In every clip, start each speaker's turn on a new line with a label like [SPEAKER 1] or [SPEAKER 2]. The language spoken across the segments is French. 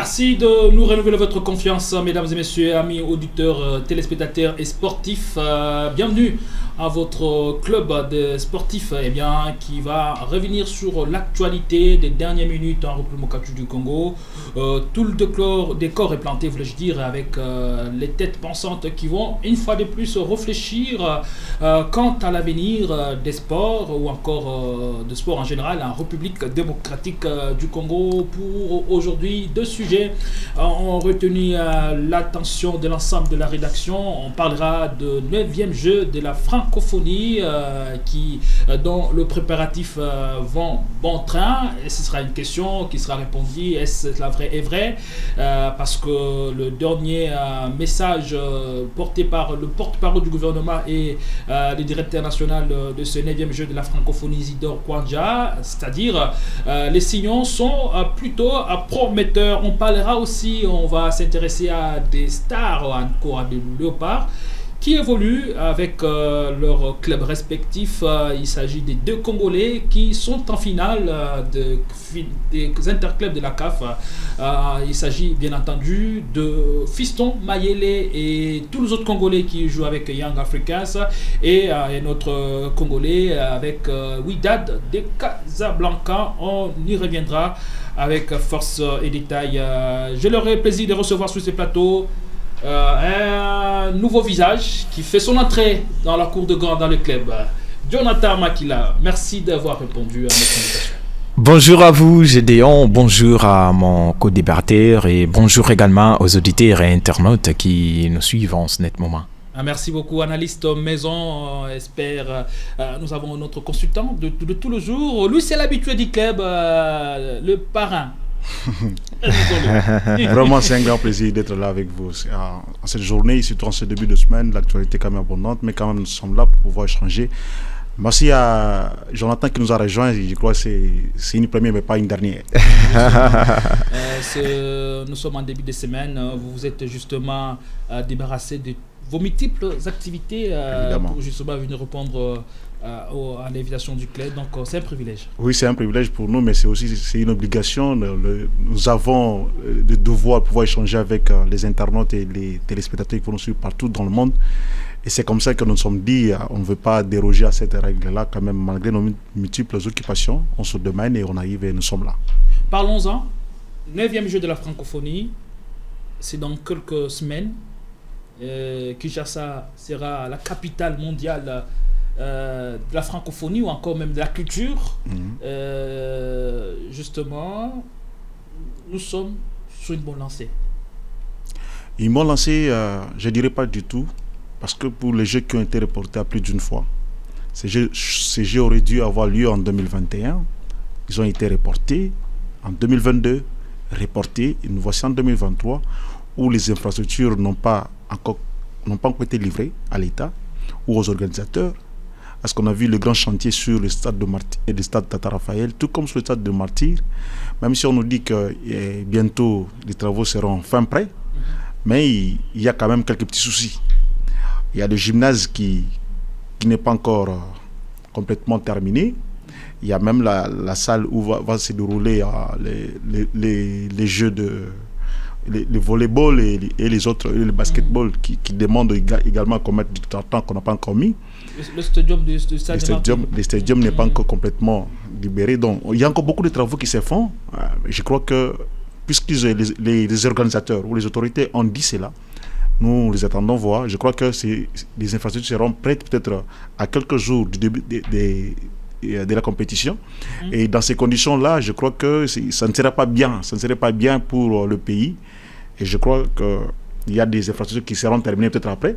[SPEAKER 1] Merci de nous renouveler votre confiance, mesdames et messieurs, amis auditeurs, téléspectateurs et sportifs. Bienvenue à votre club de sportifs qui va revenir sur l'actualité des dernières minutes en République du Congo. Tout le décor est planté, voulais-je dire, avec les têtes pensantes qui vont une fois de plus réfléchir quant à l'avenir des sports ou encore de sport en général en République démocratique du Congo. Pour aujourd'hui, deux sujets ont retenu l'attention de l'ensemble de la rédaction. On parlera de 9e jeu de la francophonie dont le préparatif vont bon train, et ce sera une question qui sera répondue: est-ce la vraie est vrai, parce que le dernier message porté par le porte-parole du gouvernement et le directeur national de ce 9e jeu de la francophonie, Isidore Kwanja, c'est-à-dire les signaux sont plutôt prometteurs. On parlera aussi, on va s'intéresser à des stars, encore à des léopards qui évoluent avec leurs clubs respectifs. Il s'agit des deux Congolais qui sont en finale des interclubs de la CAF. Il s'agit bien entendu de Fiston Mayele et tous les autres Congolais qui jouent avec Young Africans et notre Congolais avec Wydad de Casablanca. On y reviendra avec force et détail. Je leur ai plaisir de recevoir sur ce plateau un nouveau visage qui fait son entrée dans la cour de grande dans le club. Jonathan Makila, merci d'avoir répondu à notre invitation.
[SPEAKER 2] Bonjour à vous, Gédéon, bonjour à mon co-débatteur et bonjour également aux auditeurs et internautes qui nous suivent en ce net moment.
[SPEAKER 1] Merci beaucoup, analyste maison. Nous avons notre consultant de tout le jour. Lui, c'est l'habitué du club, le parrain.
[SPEAKER 3] Vraiment, c'est un grand plaisir d'être là avec vous en cette journée, surtout en ce début de semaine. L'actualité est quand même abondante, mais quand même nous sommes là pour pouvoir échanger. Merci à Jonathan qui nous a rejoint. Je crois que c'est une première mais pas une dernière.
[SPEAKER 1] Nous sommes en début de semaine. Vous vous êtes justement débarrassé de vos multiples activités pour justement venir répondre à l'invitation du club. Donc c'est un privilège. Oui, c'est un privilège pour nous, mais c'est aussi une obligation. Nous avons le devoir de pouvoir échanger avec les internautes et les téléspectateurs qui vont nous suivre partout dans le monde. Et c'est comme ça que nous nous sommes dit, on ne veut pas déroger à cette règle-là quand même, malgré nos multiples occupations. On se demande et on arrive et nous sommes là. Parlons-en. 9e jeu de la francophonie, c'est dans quelques semaines. Kinshasa sera la capitale mondiale de la francophonie ou encore même de la culture. Justement, nous sommes sur une bonne lancée.
[SPEAKER 3] Une bonne lancée, je ne dirais pas du tout, parce que pour les jeux qui ont été reportés à plus d'une fois, ces jeux auraient dû avoir lieu en 2021. Ils ont été reportés en 2022, reportés, et nous voici en 2023, où les infrastructures n'ont pas encore été livrées à l'État ou aux organisateurs. Parce qu'on a vu le grand chantier sur le stade de Martyr et le stade Tata Raphaël, tout comme sur le stade de Martyr, même si on nous dit que bientôt les travaux seront fin prêts, mais il y a quand même quelques petits soucis. Il y a le gymnase qui n'est pas encore complètement terminé. Il y a même la salle où va se dérouler les jeux de le volleyball et les autres, le basketball qui demandent également qu'on mette du temps qu'on n'a pas encore mis.
[SPEAKER 1] Le stadium
[SPEAKER 3] n'est pas encore complètement libéré. Donc il y a encore beaucoup de travaux qui se font. Je crois que puisque les organisateurs ou les autorités ont dit cela, nous les attendons voir. Je crois que les infrastructures seront prêtes peut-être à quelques jours du début de la compétition. Et dans ces conditions-là, je crois que ça ne serait pas bien. Ça ne serait pas bien pour le pays. Et je crois qu'il y a des infrastructures qui seront terminées peut-être après.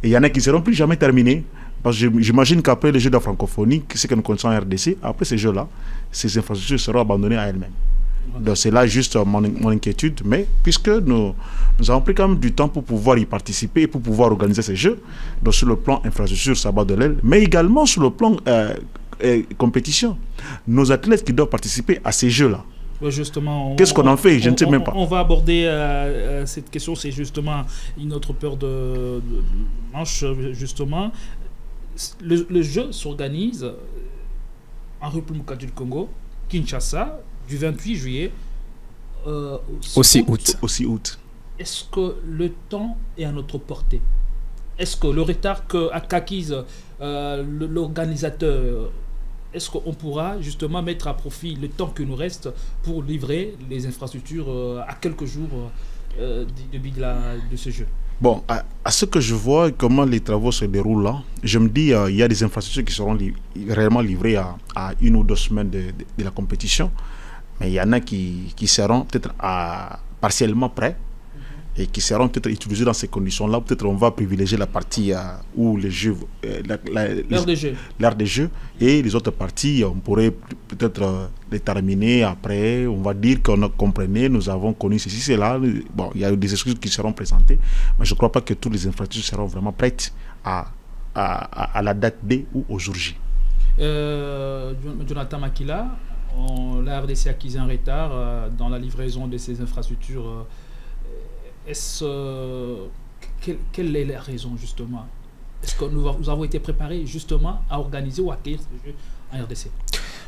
[SPEAKER 3] Et il y en a qui ne seront plus jamais terminées. Parce que j'imagine qu'après les Jeux de la francophonie, ce que nous connaissons en RDC, après ces Jeux-là, ces infrastructures seront abandonnées à elles-mêmes. Donc c'est là juste mon inquiétude, mais puisque nous avons pris quand même du temps pour pouvoir y participer et pour pouvoir organiser ces jeux, donc sur le plan infrastructure, ça bat de l'aile, mais également sur le plan compétition, nos athlètes qui doivent participer à ces jeux-là.
[SPEAKER 1] Justement,
[SPEAKER 3] qu'est-ce qu'on en fait? Je ne sais même pas.
[SPEAKER 1] On va aborder cette question, c'est justement une autre peur de manche, justement. Le jeu s'organise en République du Congo, Kinshasa, du 28 juillet
[SPEAKER 2] au 6 août.
[SPEAKER 3] Au 6 août.
[SPEAKER 1] Est-ce que le temps est à notre portée? Est-ce que le retard qu'acquise l'organisateur, est-ce qu'on pourra justement mettre à profit le temps que nous reste pour livrer les infrastructures à quelques jours du début de ce jeu?
[SPEAKER 3] Bon, à ce que je vois, comment les travaux se déroulent là, je me dis il y a des infrastructures qui seront réellement livrées à 1 ou 2 semaines de la compétition, mais il y en a qui seront peut-être partiellement prêts et qui seront peut-être utilisés dans ces conditions-là. Peut-être on va privilégier la partie où les jeux,
[SPEAKER 1] l'heure des jeux,
[SPEAKER 3] et les autres parties, on pourrait peut-être les terminer après. On va dire qu'on a compris, nous avons connu ceci, cela. Bon, il y a des excuses qui seront présentées, mais je ne crois pas que toutes les infrastructures seront vraiment prêtes à la date D ou au jour J.
[SPEAKER 1] Jonathan Makila, la RDC a acquis un retard dans la livraison de ces infrastructures. Quelle est la raison justement? Est-ce que nous avons été préparés justement à organiser ou à accueillir ce jeu en RDC?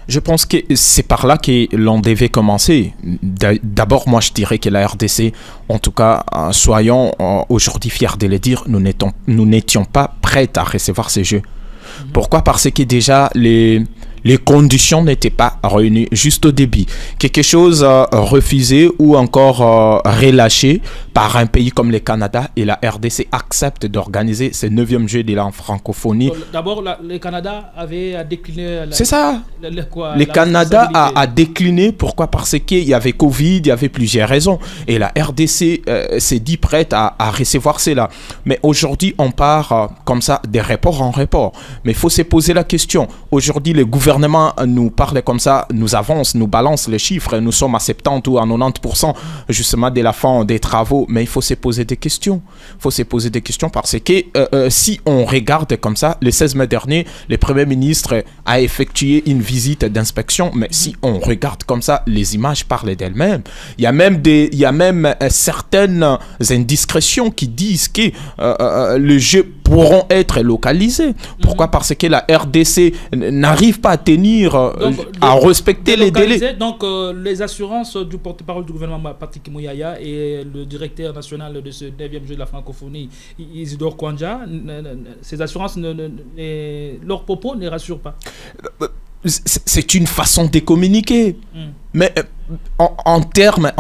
[SPEAKER 2] Je pense que c'est par là que l'on devait commencer. D'abord, moi je dirais que la RDC, en tout cas, soyons aujourd'hui fiers de le dire, nous n'étions pas prêts à recevoir ces jeux. Pourquoi? Parce que déjà les conditions n'étaient pas réunies juste au début. Quelque chose refusé ou encore relâché par un pays comme le Canada, et la RDC accepte d'organiser ce 9e jeu de la francophonie.
[SPEAKER 1] D'abord, le Canada avait décliné...
[SPEAKER 2] C'est ça. Le Canada a décliné. Pourquoi? Parce qu'il y avait Covid, il y avait plusieurs raisons. Et la RDC s'est dit prête à recevoir cela. Mais aujourd'hui, on part comme ça, des reports en report. Mais il faut se poser la question. Aujourd'hui, le gouvernement nous parle comme ça, nous avance, nous balance les chiffres. Nous sommes à 70 ou à 90% justement de la fin des travaux. Mais il faut se poser des questions. Il faut se poser des questions parce que si on regarde comme ça, le 16 mai dernier, le Premier ministre a effectué une visite d'inspection. Mais si on regarde comme ça, les images parlent d'elles-mêmes. Il y a même certaines indiscrétions qui disent que les jeux pourront être localisés. Pourquoi? Parce que la RDC n'arrive pas à tenir, à respecter les délais.
[SPEAKER 1] Donc les assurances du porte-parole du gouvernement, Patrick Mouyaya, et le directeur national de ce 9e jeu de la francophonie, Isidore Kwanja, ces assurances, leurs propos ne rassurent pas.
[SPEAKER 2] C'est une façon de communiquer. Mais en termes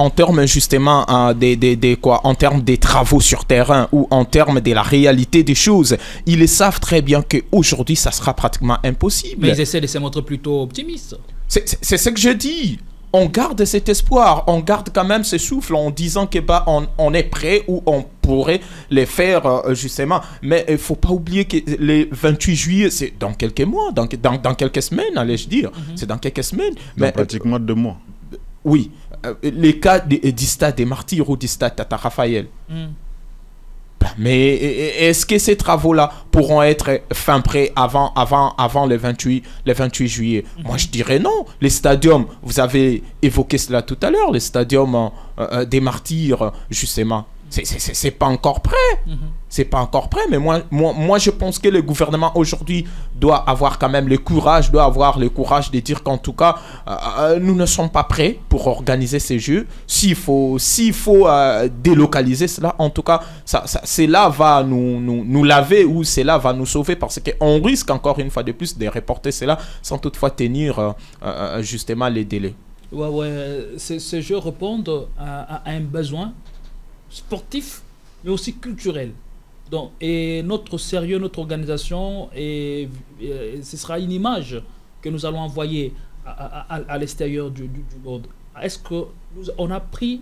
[SPEAKER 2] justement en termes des travaux sur terrain ou en termes de la réalité des choses, ils savent très bien qu'aujourd'hui ça sera pratiquement impossible.
[SPEAKER 1] Mais ils essaient de se montrer plutôt optimistes.
[SPEAKER 2] C'est ce que je dis. On garde cet espoir, on garde quand même ce souffle en disant que on est prêt ou on pourrait les faire justement. Mais il ne faut pas oublier que le 28 juillet, c'est dans quelques mois, dans quelques semaines, allais-je dire. C'est dans quelques semaines.
[SPEAKER 3] Mais pratiquement 2 mois.
[SPEAKER 2] Oui. Les cas du stade des Martyrs ou du stade Tata Raphaël. Mais est-ce que ces travaux-là pourront être fin prêts avant le 28 juillet? Moi, je dirais non. Les stadiums, vous avez évoqué cela tout à l'heure, les stadiums des Martyrs, justement, c'est pas encore prêt. C'est pas encore prêt, mais moi, je pense que le gouvernement aujourd'hui doit avoir quand même le courage, de dire qu'en tout cas, nous ne sommes pas prêts pour organiser ces jeux. S'il faut délocaliser cela, en tout cas, cela va nous laver ou cela va nous sauver parce qu'on risque encore une fois de plus de reporter cela sans toutefois tenir justement les délais.
[SPEAKER 1] Ces jeux répondent à un besoin sportif, mais aussi culturel. Donc, et notre sérieux, notre organisation, ce sera une image que nous allons envoyer à l'extérieur du monde. Est-ce qu'on a pris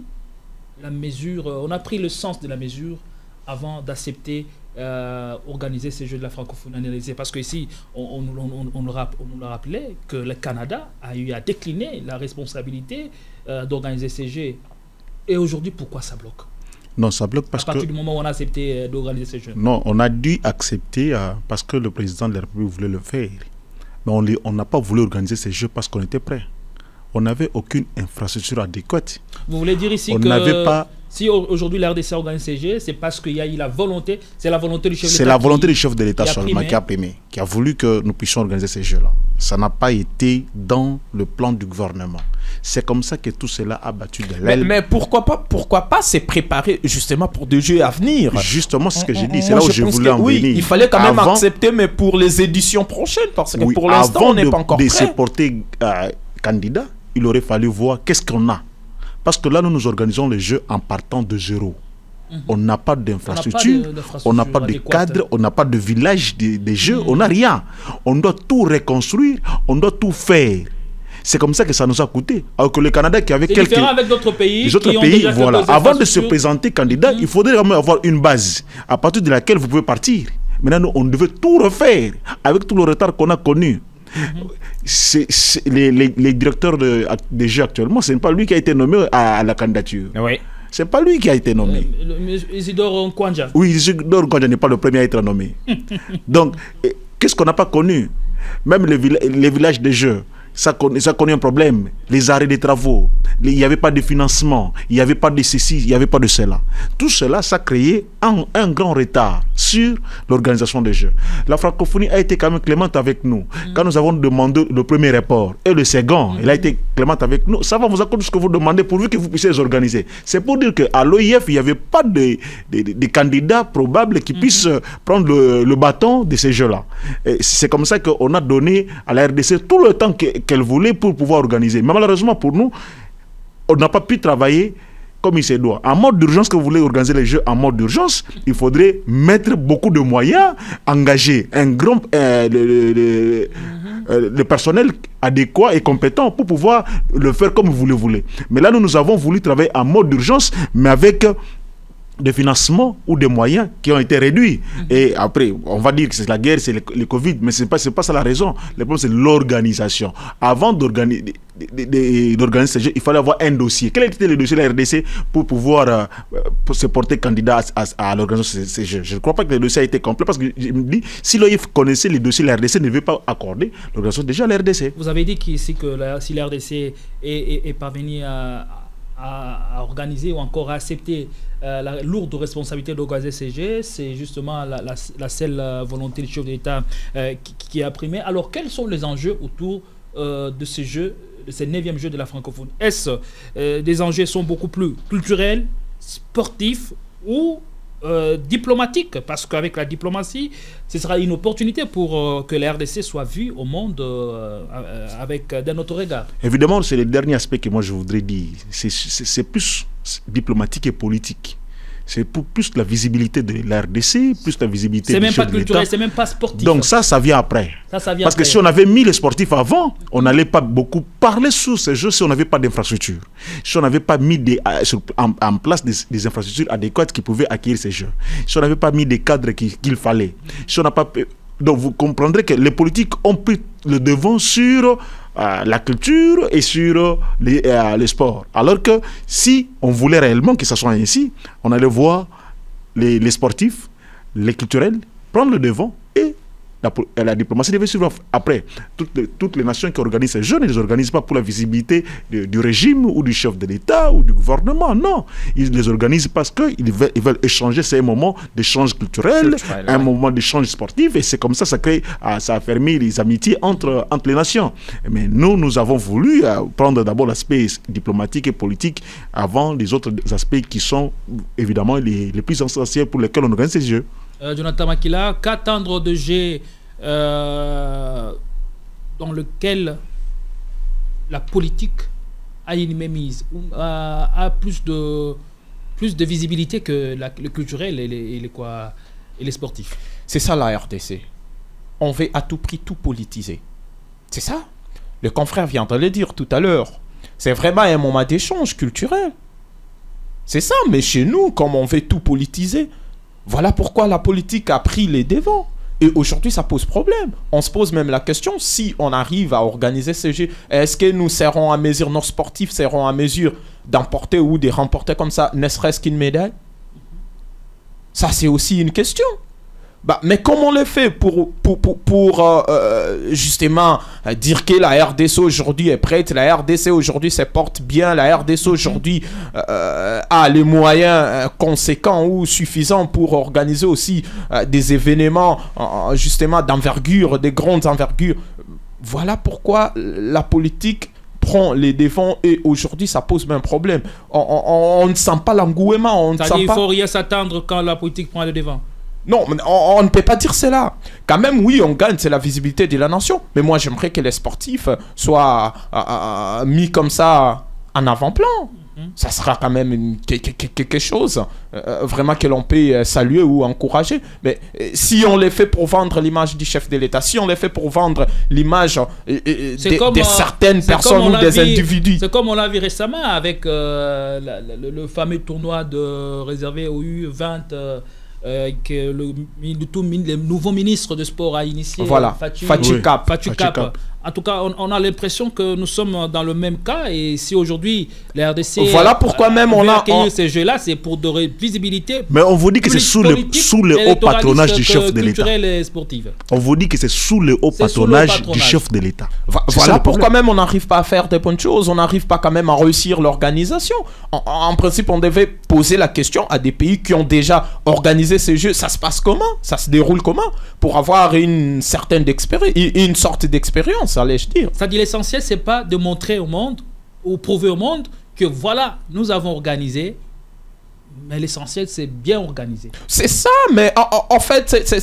[SPEAKER 1] la mesure, on a pris le sens de la mesure avant d'accepter organiser ces Jeux de la francophonie analysée? Parce qu'ici, on nous rappelait que le Canada a eu à décliner la responsabilité d'organiser ces Jeux. Et aujourd'hui, pourquoi ça bloque?
[SPEAKER 3] Non, ça bloque parce que...
[SPEAKER 1] À partir du moment où on a accepté d'organiser ces Jeux.
[SPEAKER 3] Non, on a dû accepter parce que le président de la République voulait le faire. Mais on n'a pas voulu organiser ces Jeux parce qu'on était prêt. On n'avait aucune infrastructure adéquate.
[SPEAKER 1] Vous voulez dire ici
[SPEAKER 3] on n'avait pas
[SPEAKER 1] Si aujourd'hui la RDC organise ces Jeux, c'est parce qu'il y a eu la volonté, c'est la volonté du chef de l'État.
[SPEAKER 3] C'est la volonté du chef de l'État seulement qui a primé, qui a voulu que nous puissions organiser ces Jeux-là. Ça n'a pas été dans le plan du gouvernement. C'est comme ça que tout cela a battu de l'aile.
[SPEAKER 2] Mais pourquoi pas se préparer justement pour des Jeux à venir?
[SPEAKER 3] Justement, c'est ce que j'ai dit. C'est là où je voulais en venir.
[SPEAKER 2] Oui, il fallait quand même accepter, mais pour les éditions prochaines, parce que pour l'instant, on n'est pas encore prêt.
[SPEAKER 3] Avant de se porter candidat, il aurait fallu voir qu'est-ce qu'on a. Parce que là, nous organisons les Jeux en partant de zéro. On n'a pas d'infrastructure, on n'a pas de cadre, on n'a pas de village des Jeux, on n'a rien. On doit tout reconstruire, on doit tout faire. C'est comme ça que ça nous a coûté. Alors que le Canada qui avait quelques...
[SPEAKER 1] différent avec d'autres pays.
[SPEAKER 3] Les autres pays, voilà. Avant de se présenter candidat, il faudrait vraiment avoir une base à partir de laquelle vous pouvez partir. Maintenant, nous, on devait tout refaire avec tout le retard qu'on a connu. Les directeurs des Jeux actuellement, ce n'est pas lui qui a été nommé à la candidature.
[SPEAKER 2] Oui.
[SPEAKER 3] Ce n'est pas lui qui a été nommé.
[SPEAKER 1] Isidore Nkwanja.
[SPEAKER 3] Oui, Isidore Nkwanja n'est pas le premier à être nommé. Donc, qu'est-ce qu'on n'a pas connu? Même les villages des Jeux, ça connaît un problème. Les arrêts des travaux, il n'y avait pas de financement, il n'y avait pas de ceci, il n'y avait pas de cela. Tout cela, ça a créé un grand retard sur l'organisation des Jeux. La francophonie a été quand même clémente avec nous. Quand nous avons demandé le premier rapport et le second, elle a été clémente avec nous. Ça va vous accorder ce que vous demandez pourvu que vous puissiez les organiser. C'est pour dire qu'à l'OIF, il n'y avait pas de candidats probables qui puissent prendre le bâton de ces Jeux-là. C'est comme ça qu'on a donné à la RDC tout le temps qu'elle voulait pour pouvoir organiser. Mais malheureusement pour nous, on n'a pas pu travailler comme il se doit. En mode d'urgence, que vous voulez organiser les Jeux en mode d'urgence, il faudrait mettre beaucoup de moyens, engager le personnel adéquat et compétent pour pouvoir le faire comme vous le voulez. Mais là, nous avons voulu travailler en mode d'urgence, mais avec des financements ou des moyens qui ont été réduits. Et après, on va dire que c'est la guerre, c'est le Covid, mais ce n'est pas ça la raison. Le problème, c'est l'organisation. Avant d'organiser ces Jeux, il fallait avoir un dossier. Quel était le dossier de la RDC pour pouvoir se porter candidat à l'organisation de ces Jeux? Je ne crois pas que le dossier a été complet, parce que je me dis, si l'OIF connaissait les dossiers de la RDC, ne veut pas accorder l'organisation déjà à la RDC.
[SPEAKER 1] Vous avez dit qu'ici, si la RDC est parvenue à organiser ou encore à accepter la lourde responsabilité d'organiser ces Jeux, c'est justement la seule volonté du chef de l'État qui a primé. Alors, quels sont les enjeux autour de ces Jeux, de ces 9e Jeux de la francophonie? Est-ce des enjeux sont beaucoup plus culturels, sportifs ou diplomatique, parce qu'avec la diplomatie, ce sera une opportunité pour que la RDC soit vue au monde avec d'un autre regard.
[SPEAKER 3] Évidemment, c'est le dernier aspect que moi je voudrais dire. C'est plus diplomatique et politique. C'est pour plus la visibilité de la RDC, plus la visibilité.
[SPEAKER 1] C'est même pas culturel, c'est même pas sportif.
[SPEAKER 3] Donc ça vient après. Parce que si on avait mis les sportifs avant, on n'allait pas beaucoup parler sur ces Jeux si on n'avait pas d'infrastructure. Si on n'avait pas mis en place des infrastructures adéquates qui pouvaient accueillir ces Jeux. Si on n'avait pas mis des cadres qu'il fallait. Si on n'a pas... Donc vous comprendrez que les politiques ont pris le devant sur la culture et sur les sports. Alors que si on voulait réellement que ça soit ainsi, on allait voir les sportifs, les culturels prendre le devant, et la diplomatie devait suivre après. Toutes les nations qui organisent ces Jeux ne les organisent pas pour la visibilité du régime ou du chef de l'État ou du gouvernement. Non, ils les organisent parce qu'ils veulent échanger. C'est un moment d'échange culturel, un moment d'échange sportif, et c'est comme ça ça a permis les amitiés entre les nations. Mais nous avons voulu prendre d'abord l'aspect diplomatique et politique avant les autres aspects qui sont évidemment les plus essentiels pour lesquels on organise ces Jeux.
[SPEAKER 1] Jonathan Makila, qu'attendre de Jeux dans lequel la politique a une mainmise, a plus de visibilité que le culturel et les sportifs?
[SPEAKER 2] C'est ça la RDC. On veut à tout prix tout politiser. C'est ça. Le confrère vient de le dire tout à l'heure. C'est vraiment un moment d'échange culturel. C'est ça, mais chez nous, comme on veut tout politiser, voilà pourquoi la politique a pris les devants. Et aujourd'hui, ça pose problème. On se pose même la question, si on arrive à organiser ces Jeux, est-ce que nous serons à mesure, nos sportifs seront à mesure d'emporter ou de remporter comme ça, ne serait-ce qu'une médaille? Ça, c'est aussi une question. Bah, mais comment on le fait pour justement dire que la RDC aujourd'hui est prête, la RDC aujourd'hui se porte bien, la RDC aujourd'hui a les moyens conséquents ou suffisants pour organiser aussi des événements justement d'envergure, des grandes envergures. Voilà pourquoi la politique prend les devants et aujourd'hui ça pose même problème. On ne sent pas l'engouement.
[SPEAKER 1] Il faut rien s'attendre quand la politique prend les devants.
[SPEAKER 2] Non, on ne peut pas dire cela. Quand même, oui, on gagne, c'est la visibilité de la nation. Mais moi, j'aimerais que les sportifs soient mis comme ça en avant-plan. Ça sera quand même quelque chose vraiment que l'on peut saluer ou encourager. Mais si on les fait pour vendre l'image du chef de l'État, si on les fait pour vendre l'image de certaines personnes ou des individus.
[SPEAKER 1] C'est comme on l'a vu récemment avec le fameux tournoi réservé au U20 que le nouveau ministre de sport a initié.
[SPEAKER 2] Voilà, Fatou Cap.
[SPEAKER 1] En tout cas, on a l'impression que nous sommes dans le même cas. Et si aujourd'hui, la RDC
[SPEAKER 2] voilà pourquoi même on a
[SPEAKER 1] accueilli ces jeux-là, c'est pour de visibilité.
[SPEAKER 3] Mais on vous dit que c'est sous le haut patronage du chef de l'État. On vous dit que c'est sous le haut patronage du chef de l'État.
[SPEAKER 2] Voilà pourquoi même on n'arrive pas à faire des bonnes choses. On n'arrive pas quand même à réussir l'organisation. En principe, on devait poser la question à des pays qui ont déjà organisé ces jeux. Ça se passe comment? Ça se déroule comment? Pour avoir une certaine expérience, une sorte d'expérience. Allais-je dire.
[SPEAKER 1] Ça dit l'essentiel, c'est pas de montrer au monde ou prouver au monde que voilà, nous avons organisé, mais l'essentiel, c'est bien organisé.
[SPEAKER 2] C'est ça, mais en fait,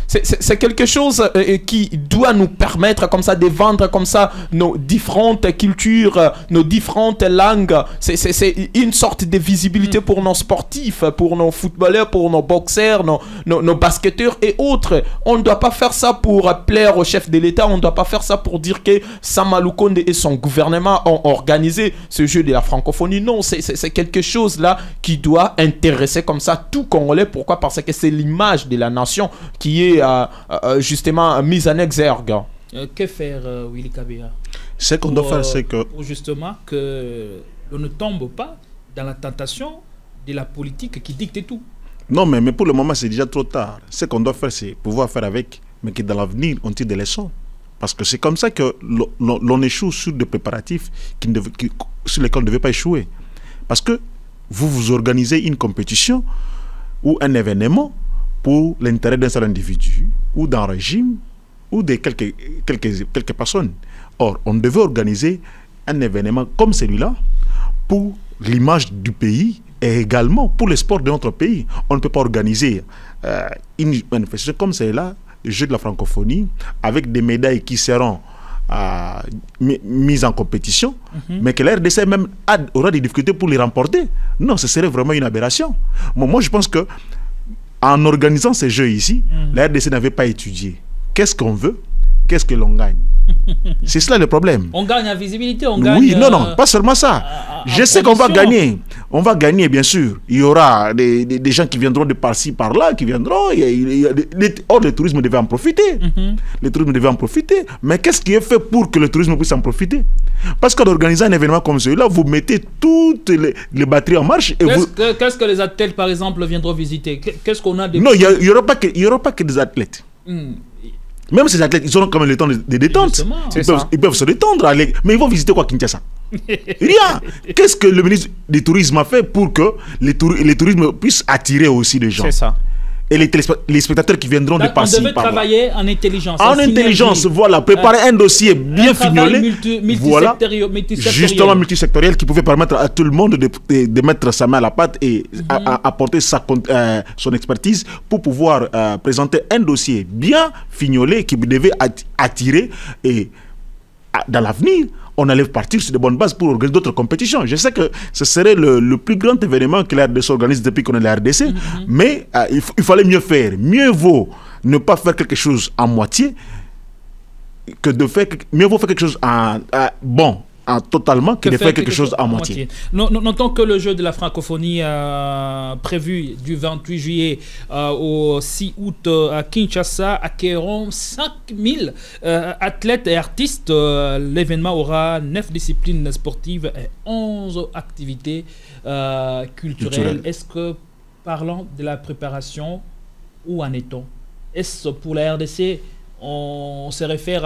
[SPEAKER 2] c'est quelque chose qui doit nous permettre comme ça de vendre comme ça nos différentes cultures, nos différentes langues. C'est une sorte de visibilité pour nos sportifs, pour nos footballeurs, pour nos boxeurs, nos basketteurs et autres. On ne doit pas faire ça pour plaire au chef de l'État. On ne doit pas faire ça pour dire que Sama Lukonde et son gouvernement ont organisé ce jeu de la francophonie. Non, c'est quelque chose là qui doit intéresser comme ça tout Congolais. Pourquoi? Parce que c'est l'image de la nation qui est justement mise en exergue.
[SPEAKER 1] Que faire, Willy Kabea?
[SPEAKER 3] Ce qu'on doit faire, c'est que...
[SPEAKER 1] Pour justement que l'on ne tombe pas dans la tentation de la politique qui dicte tout.
[SPEAKER 3] Non, mais pour le moment, c'est déjà trop tard. Ce qu'on doit faire, c'est pouvoir faire avec, mais que dans l'avenir, on tire des leçons. Parce que c'est comme ça que l'on échoue sur des préparatifs sur lesquels on ne devait pas échouer. Parce que vous organisez une compétition ou un événement pour l'intérêt d'un seul individu ou d'un régime ou de quelques personnes. Or, on devait organiser un événement comme celui-là pour l'image du pays et également pour le sport de notre pays. On ne peut pas organiser une manifestation comme celle-là, le jeu de la francophonie, avec des médailles qui seront mise en compétition, mais que la RDC même aura des difficultés pour les remporter. Non, ce serait vraiment une aberration. Moi, je pense que en organisant ces jeux ici, la RDC n'avait pas étudié qu'est-ce qu'on veut, qu'est-ce que l'on gagne. C'est cela le problème.
[SPEAKER 1] On gagne en visibilité, on gagne...
[SPEAKER 3] Oui, non, pas seulement ça. Je sais qu'on va gagner. On va gagner, bien sûr. Il y aura des gens qui viendront de par-ci, par-là, qui viendront. Or, le tourisme devait en profiter. Le tourisme devait en profiter. Mais qu'est-ce qui est fait pour que le tourisme puisse en profiter? Parce qu'en organisant un événement comme celui-là, vous mettez toutes les batteries en marche.
[SPEAKER 1] Qu'est-ce que les athlètes, par exemple, viendront visiter? Qu'est-ce qu'on a de...
[SPEAKER 3] Non, il n'y aura pas que des athlètes. Même ces athlètes, ils auront quand même le temps de détente. Ils peuvent se détendre. Mais ils vont visiter quoi, Kinshasa? Rien. Qu'est-ce que le ministre du Tourisme a fait pour que le tourisme puisse attirer aussi des gens?
[SPEAKER 2] C'est ça.
[SPEAKER 3] Et les spectateurs qui viendront de par-ci,
[SPEAKER 1] par-là. On devait travailler en intelligence.
[SPEAKER 3] En intelligence, voilà. Préparer un dossier bien fignolé. Voilà. Justement multisectoriel qui pouvait permettre à tout le monde de mettre sa main à la pâte et apporter son expertise pour pouvoir présenter un dossier bien fignolé qui devait attirer. Et dans l'avenir, on allait partir sur de bonnes bases pour organiser d'autres compétitions. Je sais que ce serait le plus grand événement que la RDC organise depuis qu'on est la RDC, mais il fallait mieux faire. Mieux vaut ne pas faire quelque chose en moitié que de faire... Mieux vaut faire quelque chose totalement que de faire quelque chose à moitié.
[SPEAKER 1] Notons que le jeu de la francophonie prévu du 28 juillet au 6 août à Kinshasa accueilleront 5000 athlètes et artistes. L'événement aura 9 disciplines sportives et 11 activités culturelles. Est-ce que, parlant de la préparation, où en est-on? Est-ce pour la RDC, on se réfère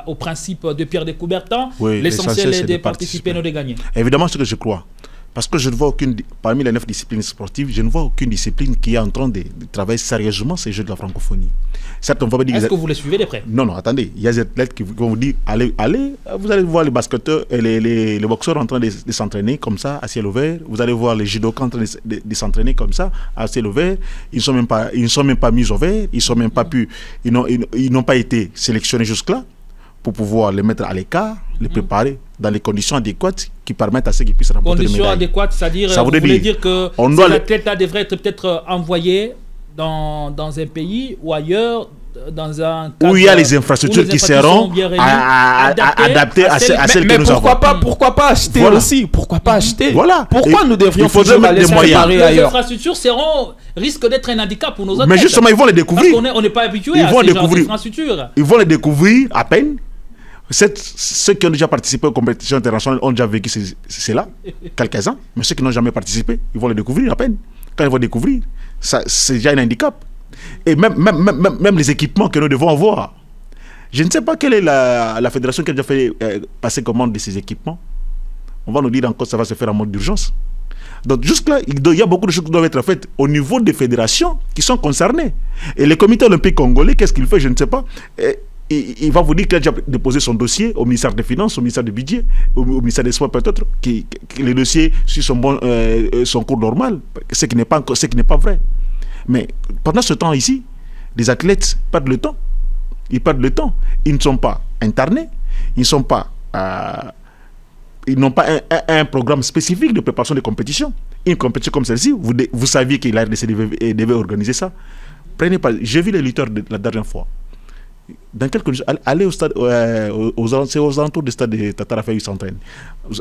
[SPEAKER 1] au principe de Pierre de Coubertin,
[SPEAKER 3] oui,
[SPEAKER 1] l'essentiel est de participer, non de gagner?
[SPEAKER 3] Évidemment, c'est ce que je crois. Parce que je ne vois aucune, parmi les 9 disciplines sportives, je ne vois aucune discipline qui est en train de travailler sérieusement ces Jeux de la francophonie. Certes, on va me dire...
[SPEAKER 1] Est-ce que vous les suivez de près?
[SPEAKER 3] Non, non, attendez. Il y a des athlètes qui vont vous dire, allez, vous allez voir les basketteurs et les boxeurs en train de s'entraîner comme ça, à ciel ouvert. Vous allez voir les judokas en train de s'entraîner comme ça, à ciel ouvert. Ils ne sont même pas mis au vert, ils n'ont pas été sélectionnés jusque-là pour pouvoir les mettre à l'écart, les préparer dans les conditions adéquates qui permettent à ceux qui puissent remporter les médailles.
[SPEAKER 1] Conditions adéquates, c'est-à-dire, vous voulez dire que ces athlètes-là devraient être peut-être envoyés dans un pays ou ailleurs, dans un cadre
[SPEAKER 3] où il y a les infrastructures qui seront adaptées à celles que nous avons.
[SPEAKER 2] Pourquoi pas acheter aussi? Pourquoi pas acheter?
[SPEAKER 3] Voilà.
[SPEAKER 2] Pourquoi nous devrions
[SPEAKER 3] mettre des moyens
[SPEAKER 1] ailleurs? Les infrastructures risquent d'être un handicap pour nos athlètes.
[SPEAKER 3] Mais justement, ils vont les découvrir.
[SPEAKER 1] Parce qu'on n'est pas habitué à ces genres d'infrastructures.
[SPEAKER 3] Ils vont les découvrir à peine. Ceux qui ont déjà participé aux compétitions internationales ont déjà vécu cela, quelques-uns, mais ceux qui n'ont jamais participé, ils vont le découvrir à peine. Quand ils vont découvrir, c'est déjà un handicap. Et même les équipements que nous devons avoir. Je ne sais pas quelle est la fédération qui a déjà fait passer commande de ces équipements. On va nous dire encore que ça va se faire en mode d'urgence. Donc jusque-là, il y a beaucoup de choses qui doivent être faites au niveau des fédérations qui sont concernées. Et le comité olympique congolais, qu'est-ce qu'il fait? Je ne sais pas. Il va vous dire qu'il a déjà déposé son dossier au ministère des Finances, au ministère du Budget, au ministère des Sports peut-être, que les dossiers suivent son cours normal, ce qui n'est pas vrai. Mais pendant ce temps ici, les athlètes perdent le temps. Ils perdent le temps. Ils ne sont pas internés, ils n'ont pas un programme spécifique de préparation de compétition. Une compétition comme celle-ci, vous saviez que la RDC devait organiser ça. Prenez pas. J'ai vu les lutteurs la dernière fois. Dans quelques jours, allez au stade, aux alentours du stade de Tatarafa, ils s'entraînent.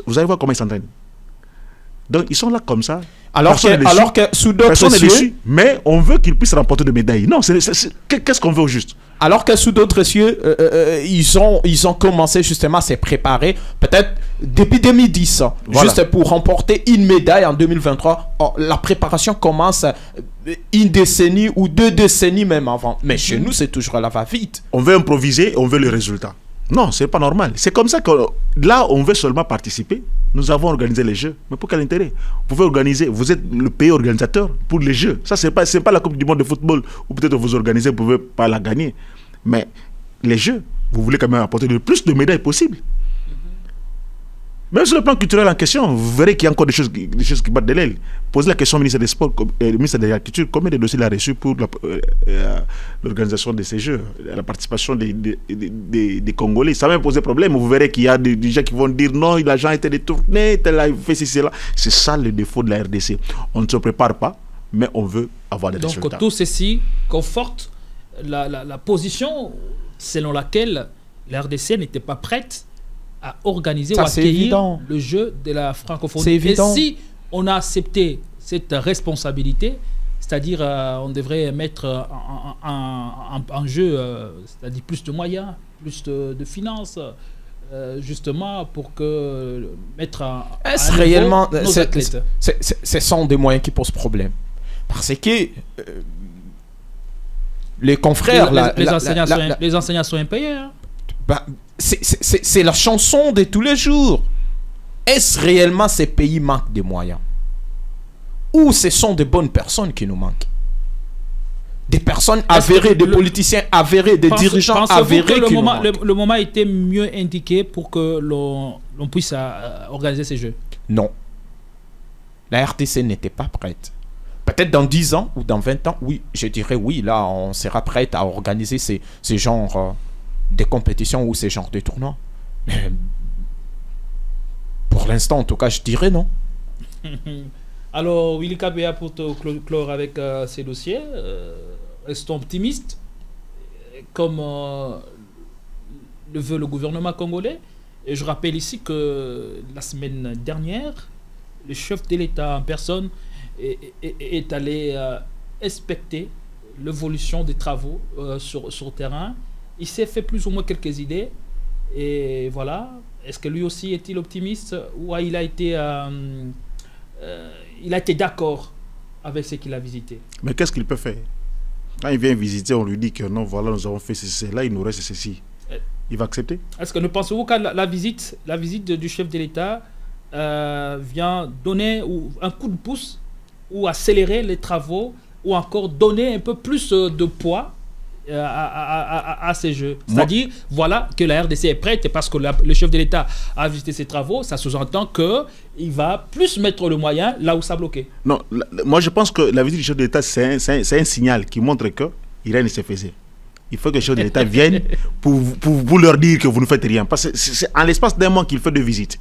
[SPEAKER 3] Vous allez voir comment ils s'entraînent. Donc ils sont là comme ça.
[SPEAKER 2] Alors que sous d'autres cieux,
[SPEAKER 3] mais on veut qu'ils puissent remporter des médailles. Non, qu'est-ce qu'on veut au juste?
[SPEAKER 2] Alors que sous d'autres cieux, ils ont commencé justement à se préparer, peut-être depuis 2010, voilà, juste pour remporter une médaille en 2023. La préparation commence une décennie ou 2 décennies même avant. Mais chez nous, c'est toujours à la va-vite.
[SPEAKER 3] On veut improviser, on veut le résultat. Non, c'est pas normal. C'est comme ça que là, on veut seulement participer. Nous avons organisé les Jeux. Mais pour quel intérêt? Vous pouvez organiser, vous êtes le pays organisateur pour les Jeux. Ça, c'est pas la Coupe du Monde de football où peut-être vous organisez, vous ne pouvez pas la gagner. Mais les Jeux, vous voulez quand même apporter le plus de médailles possible. Même sur le plan culturel en question, vous verrez qu'il y a encore des choses qui battent de l'aile. Posez la question au ministre des Sports, au ministre de l'Agriculture, combien de dossiers il a reçu pour l'organisation de ces Jeux, la participation des Congolais. Ça va même poser problème. Vous verrez qu'il y a des gens qui vont dire non, l'argent a été détourné, tel a fait ceci, cela. C'est ça le défaut de la RDC. On ne se prépare pas, mais on veut avoir des résultats.
[SPEAKER 1] Donc tout ceci conforte la position selon laquelle la RDC n'était pas prête à organiser ou à accueillir le jeu de la francophonie.
[SPEAKER 2] C'est évident.
[SPEAKER 1] Et si on a accepté cette responsabilité, c'est-à-dire on devrait mettre en jeu c'est-à-dire plus de moyens, plus de finances, justement pour que mettre
[SPEAKER 2] est-ce réellement nos athlètes. Ce sont des moyens qui posent problème. Parce que les confrères...
[SPEAKER 1] Les enseignants sont impayés. Hein.
[SPEAKER 2] Bah, c'est la chanson de tous les jours. Est-ce réellement ces pays manquent de moyens? Ou ce sont de bonnes personnes qui nous manquent? Des personnes avérées, des politiciens avérés, des dirigeants avérés qui nous manquent.
[SPEAKER 1] Le moment était mieux indiqué pour que l'on puisse organiser ces Jeux?
[SPEAKER 2] Non. La RDC n'était pas prête. Peut-être dans 10 ans ou dans 20 ans, oui, je dirais oui, là, on sera prête à organiser ces genres... des compétitions ou ces genres de tournois. Mais pour l'instant, en tout cas, je dirais non.
[SPEAKER 1] Alors, Willy Kabea, pour te clore avec ces dossiers, restons optimistes, comme le veut le gouvernement congolais. Et je rappelle ici que la semaine dernière, le chef de l'État en personne est allé inspecter l'évolution des travaux sur le terrain. Il s'est fait plus ou moins quelques idées. Et voilà. Est-ce que lui aussi est-il optimiste ou il a été d'accord avec ce qu'il a visité?
[SPEAKER 3] Mais qu'est-ce qu'il peut faire? Quand il vient visiter, on lui dit que non, voilà, nous avons fait ceci, là, il nous reste ceci. Il va accepter.
[SPEAKER 1] Est-ce que ne pensez-vous que la visite du chef de l'État vient donner un coup de pouce ou accélérer les travaux ou encore donner un peu plus de poids à ces jeux? C'est-à-dire, voilà, que la RDC est prête parce que le chef de l'État a visité ses travaux, ça sous-entend qu'il va plus mettre le moyen là où ça bloquait.
[SPEAKER 3] Non, moi je pense que la visite du chef de l'État, c'est un signal qui montre que rien ne se faisait. Il faut que le chef de l'État vienne pour vous leur dire que vous ne faites rien. Parce que c'est en l'espace d'un mois qu'il fait de visites.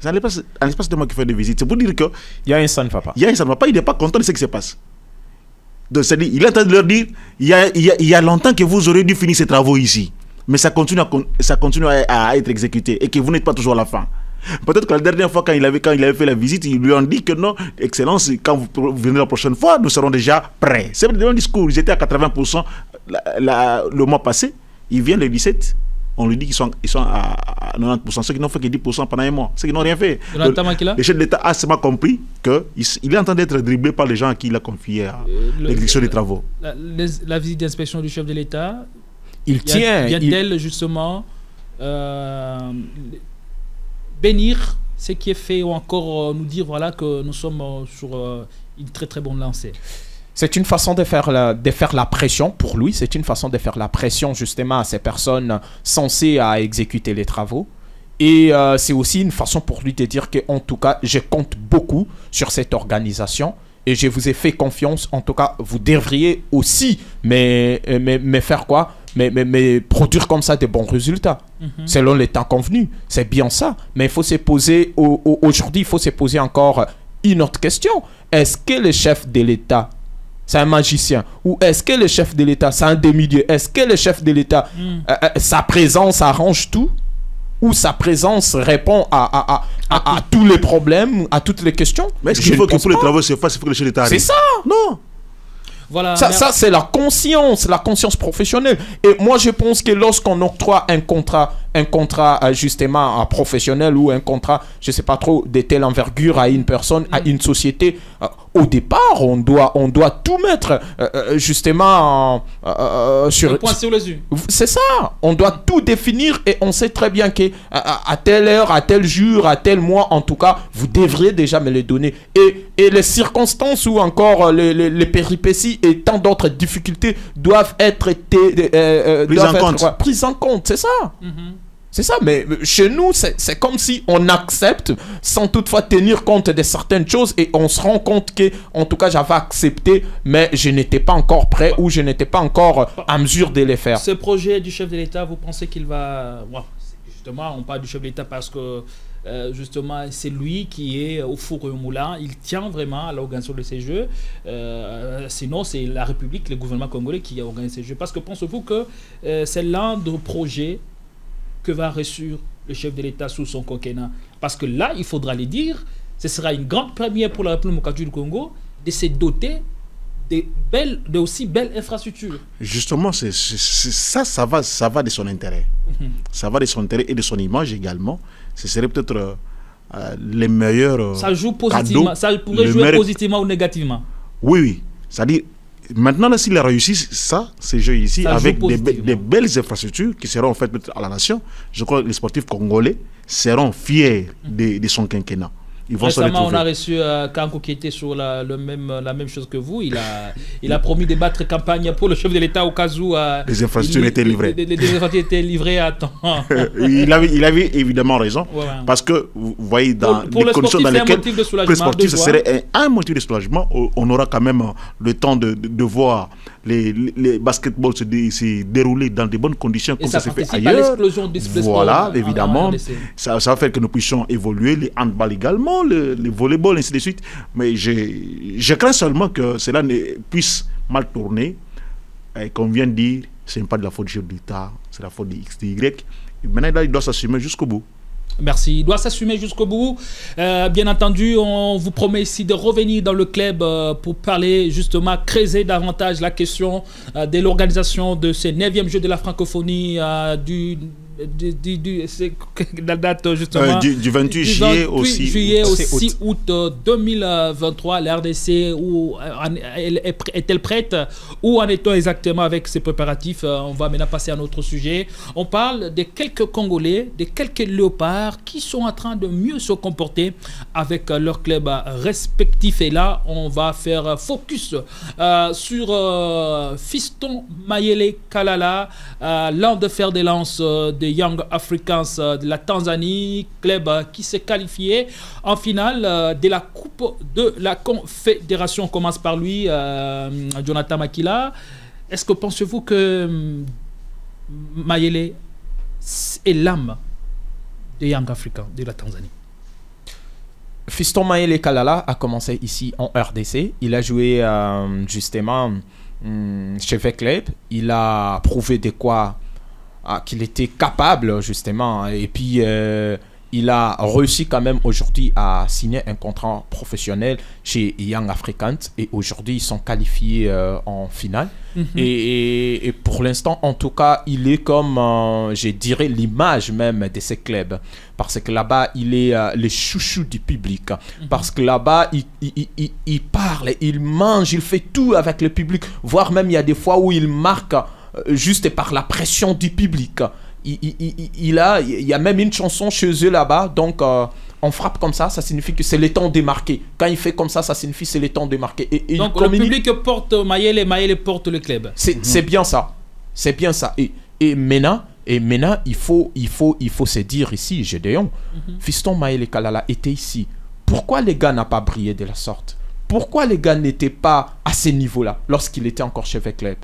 [SPEAKER 3] C'est en l'espace d'un mois qu'il fait de visites. C'est pour dire que...
[SPEAKER 2] Il y a un ça ne va pas.
[SPEAKER 3] Il y a un ça ne va pas, il n'est pas content de ce qui se passe. Donc, il est en train de leur dire, il y a longtemps que vous aurez dû finir ces travaux ici. Mais ça continue à être exécuté et que vous n'êtes pas toujours à la fin. Peut-être que la dernière fois, quand il avait fait la visite, ils lui ont dit que non, Excellence, quand vous venez la prochaine fois, nous serons déjà prêts. C'est le même discours. Ils étaient à 80% le mois passé. Ils viennent le 17. On lui dit qu'ils sont à 90%. Ceux qui n'ont fait que 10% pendant un mois. Ceux qui n'ont rien fait. Le chef de l'État a seulement compris qu'il est en train d'être dribblé par les gens à qui il a confié l'exécution des travaux.
[SPEAKER 1] La visite d'inspection du chef de l'État, vient-elle justement bénir ce qui est fait ou encore nous dire voilà, que nous sommes sur une très très bonne lancée?
[SPEAKER 2] C'est une façon de faire la pression pour lui. C'est une façon de faire la pression justement à ces personnes censées à exécuter les travaux. Et c'est aussi une façon pour lui de dire qu'en tout cas, je compte beaucoup sur cette organisation. Et je vous ai fait confiance. En tout cas, vous devriez aussi mais faire quoi? Mais produire comme ça de bons résultats. Selon les temps convenus. C'est bien ça. Mais il faut se poser, aujourd'hui, il faut se poser encore une autre question. Est-ce que le chef de l'État, c'est un magicien? Ou est-ce que le chef de l'État, c'est un demi-dieu? Est-ce que le chef de l'État, sa présence arrange tout? Ou sa présence répond à tous les problèmes, à toutes les questions?
[SPEAKER 3] Mais est-ce qu'il faut que tous les travaux se fassent, il faut que le chef de l'État arrive?
[SPEAKER 2] C'est ça.
[SPEAKER 3] Non.
[SPEAKER 1] Voilà,
[SPEAKER 2] ça c'est la conscience professionnelle. Et moi je pense que lorsqu'on octroie un contrat justement professionnel ou un contrat, je sais pas trop, de telle envergure à une personne, à une société, au départ on doit tout mettre justement sur
[SPEAKER 1] le point sur les yeux.
[SPEAKER 2] C'est ça, on doit tout définir et on sait très bien que à telle heure, à tel jour, à tel mois, en tout cas, vous devriez déjà me les donner. Et les circonstances ou encore les péripéties et tant d'autres difficultés doivent être prises en compte, c'est ça. C'est ça, mais chez nous, c'est comme si on accepte sans toutefois tenir compte de certaines choses et on se rend compte que, en tout cas, j'avais accepté, mais je n'étais pas encore prêt ou je n'étais pas encore à mesure de les faire.
[SPEAKER 1] Ce projet du chef de l'État, vous pensez qu'il va... Bon, justement, on parle du chef de l'État parce que, justement, c'est lui qui est au four et au moulin. Il tient vraiment à l'organisation de ces Jeux. Sinon, c'est la République, le gouvernement congolais qui organise ces Jeux. Parce que pensez-vous que c'est l'un des projets que va réussir le chef de l'État sous son quinquennat? Parce que là, il faudra le dire, ce sera une grande première pour la République démocratique du Congo de se doter de aussi belles infrastructures.
[SPEAKER 3] Justement, ça va de son intérêt. Ça va de son intérêt et de son image également. Ce serait peut-être les meilleurs
[SPEAKER 1] ça joue positivement, cadeaux, ça pourrait jouer positivement ou négativement.
[SPEAKER 3] Oui. C'est-à-dire, maintenant, s'il a réussi ces jeux ici, ça avec des belles infrastructures qui seront faites à la nation, je crois que les sportifs congolais seront fiers de son quinquennat.
[SPEAKER 1] Récemment, on a reçu Kanko qui était sur la même chose que vous. Il a promis de battre campagne pour le chef de l'État au cas où
[SPEAKER 3] les infrastructures étaient livrées.
[SPEAKER 1] Les infrastructures étaient livrées à temps.
[SPEAKER 3] il avait évidemment raison. Ouais. Parce que, vous voyez, dans les conditions dans lesquelles pour les sportifs, ce serait un motif de soulagement. On aura quand même le temps de voir les basketballs se dérouler dans de bonnes conditions comme ça se fait ailleurs. Voilà, évidemment. Ça va faire que nous puissions évoluer, les handball également, le volleyball, ainsi de suite. Mais je crains seulement que cela ne puisse mal tourner. Et comme vient de dire, ce n'est pas de la faute du chef d'État, c'est la faute de X, de Y. Et maintenant, il doit s'assumer jusqu'au bout.
[SPEAKER 1] Merci. Il doit s'assumer jusqu'au bout. Bien entendu, on vous promet ici de revenir dans le club pour parler justement, creuser davantage la question de l'organisation de ces 9e Jeux de la francophonie la date justement
[SPEAKER 3] du 28 juillet au
[SPEAKER 1] 6 août 2023, la RDC est-elle prête? Où en est-on exactement avec ces préparatifs? On va maintenant passer à un autre sujet. On parle de quelques Congolais, de quelques léopards qui sont en train de mieux se comporter avec leur club respectif. Et là, on va faire focus sur Fiston Mayele Kalala, l'un de fer de lance de Young Africans de la Tanzanie, club qui s'est qualifié en finale de la Coupe de la Confédération. On commence par lui, Jonathan Makila. Est-ce que pensez-vous que Mayele est l'âme de Young Africans de la Tanzanie?
[SPEAKER 2] Fiston Mayele Kalala a commencé ici en RDC. Il a joué justement chez Vecleb. Il a prouvé de quoi qu'il était capable justement. Et puis il a réussi quand même aujourd'hui à signer un contrat professionnel chez Young Africans. Et aujourd'hui, ils sont qualifiés en finale. Et pour l'instant, en tout cas, il est comme, je dirais, l'image même de ces clubs. Parce que là-bas, il est le chouchou du public. Parce que là-bas, il parle, il mange, il fait tout avec le public. Voire même, il y a des fois où il marque juste par la pression du public. Il y a même une chanson chez eux là-bas. Donc, on frappe comme ça signifie que c'est le temps de marquer. Quand il fait comme ça signifie que c'est le temps de marquer. Et
[SPEAKER 1] donc, le public porte Mayele et Mayele porte le club.
[SPEAKER 2] C'est bien ça. C'est bien ça. Et maintenant, il faut se dire ici, Gédéon, Fiston Mayele Kalala était ici. Pourquoi les gars n'ont pas brillé de la sorte? Pourquoi les gars n'étaient pas à ce niveau-là lorsqu'il était encore chez Vecleb?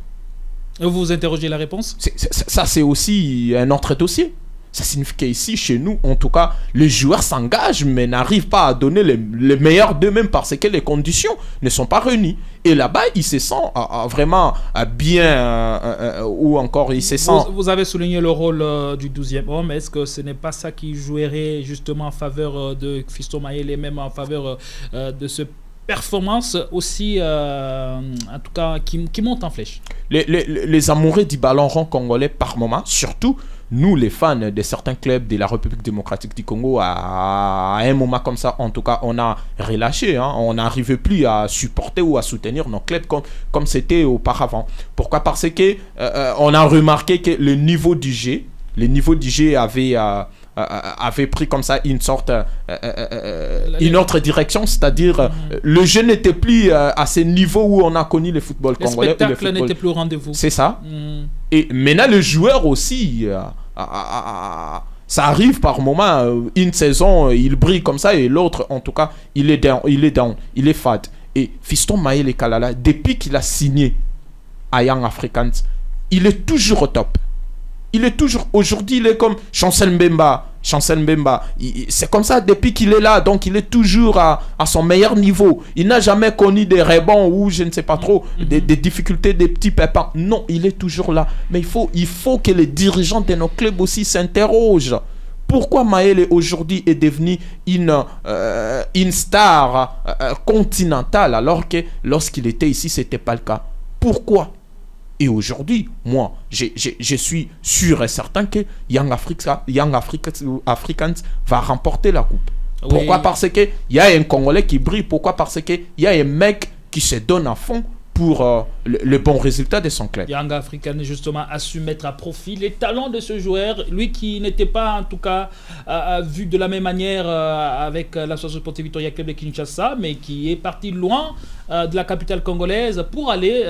[SPEAKER 1] Vous vous interrogez la réponse?
[SPEAKER 2] Ça, c'est aussi un autre dossier. Ça signifie qu'ici, chez nous, en tout cas, les joueurs s'engagent, mais n'arrivent pas à donner le meilleur d'eux-mêmes parce que les conditions ne sont pas réunies. Et là-bas, ils se sentent vraiment bien, ou encore ils se sentent...
[SPEAKER 1] Vous avez souligné le rôle du 12e homme. Est-ce que ce n'est pas ça qui jouerait justement en faveur de Fiston Mayele et même en faveur de ce performance aussi, en tout cas, qui monte en flèche?
[SPEAKER 2] Les amoureux du ballon rond congolais par moment, surtout nous les fans de certains clubs de la République démocratique du Congo, à un moment comme ça, en tout cas, on a relâché, hein, on n'arrivait plus à supporter ou à soutenir nos clubs comme c'était auparavant. Pourquoi? Parce que on a remarqué que le niveau du jeu avait pris comme ça une sorte une autre direction, c'est-à-dire le jeu n'était plus à ce niveau où on a connu le football congolais.
[SPEAKER 1] Le spectacle n'était plus au rendez-vous.
[SPEAKER 2] C'est ça. Et maintenant le joueur aussi, ça arrive par moment, une saison il brille comme ça et l'autre en tout cas il est down, il est fade. Et Fiston Mayele Kalala, depuis qu'il a signé à Young Africans, il est toujours au top. Il est toujours, aujourd'hui, il est comme Chancel Mbemba. C'est comme ça depuis qu'il est là. Donc, il est toujours à son meilleur niveau. Il n'a jamais connu des rebonds ou je ne sais pas trop, des difficultés, des petits pépins. Non, il est toujours là. Mais il faut que les dirigeants de nos clubs aussi s'interrogent. Pourquoi Mayele aujourd'hui est devenu une star continentale alors que lorsqu'il était ici, ce n'était pas le cas? Pourquoi? Et aujourd'hui, moi, je suis sûr et certain que Young Africans va remporter la coupe. Oui. Pourquoi? Parce qu'il y a un Congolais qui brille. Pourquoi? Parce qu'il y a un mec qui se donne à fond pour le bon résultat de son club.
[SPEAKER 1] Young African justement a su mettre à profit les talents de ce joueur, lui qui n'était pas en tout cas vu de la même manière avec l'association sportive Victoria Club de Kinshasa, mais qui est parti loin de la capitale congolaise pour aller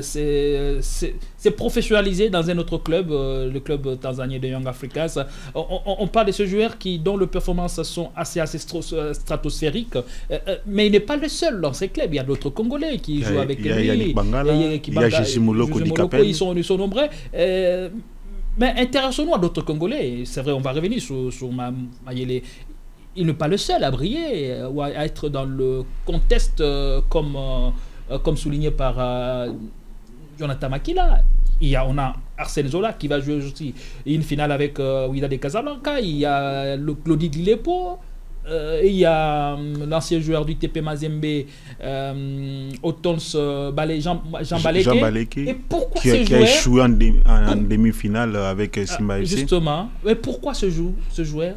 [SPEAKER 1] se professionnaliser dans un autre club, le club tanzanien de Young Africans. On parle de ce joueur dont les performances sont assez stratosphériques, mais il n'est pas le seul dans ces clubs. Il y a d'autres Congolais qui jouent avec lui.
[SPEAKER 3] Il y a Yannick Bangala, il y a Jessie Mouloko Dikapel.
[SPEAKER 1] Ils sont nombreux. Mais intéressons-nous à d'autres Congolais. C'est vrai, on va revenir sur Mayele. Il n'est pas le seul à briller ou à être dans le contexte comme souligné par Jonathan Makila. On a Arsène Zola qui va jouer aussi une finale avec Wydad de Casablanca. Il y a Claudie Dilepo. il y a l'ancien joueur du TP Mazembe, Otons Jean Baleke. Et pourquoi ce joueur...
[SPEAKER 3] Qui a échoué en demi-finale avec Simba FC.
[SPEAKER 1] Justement. Mais pourquoi ce joueur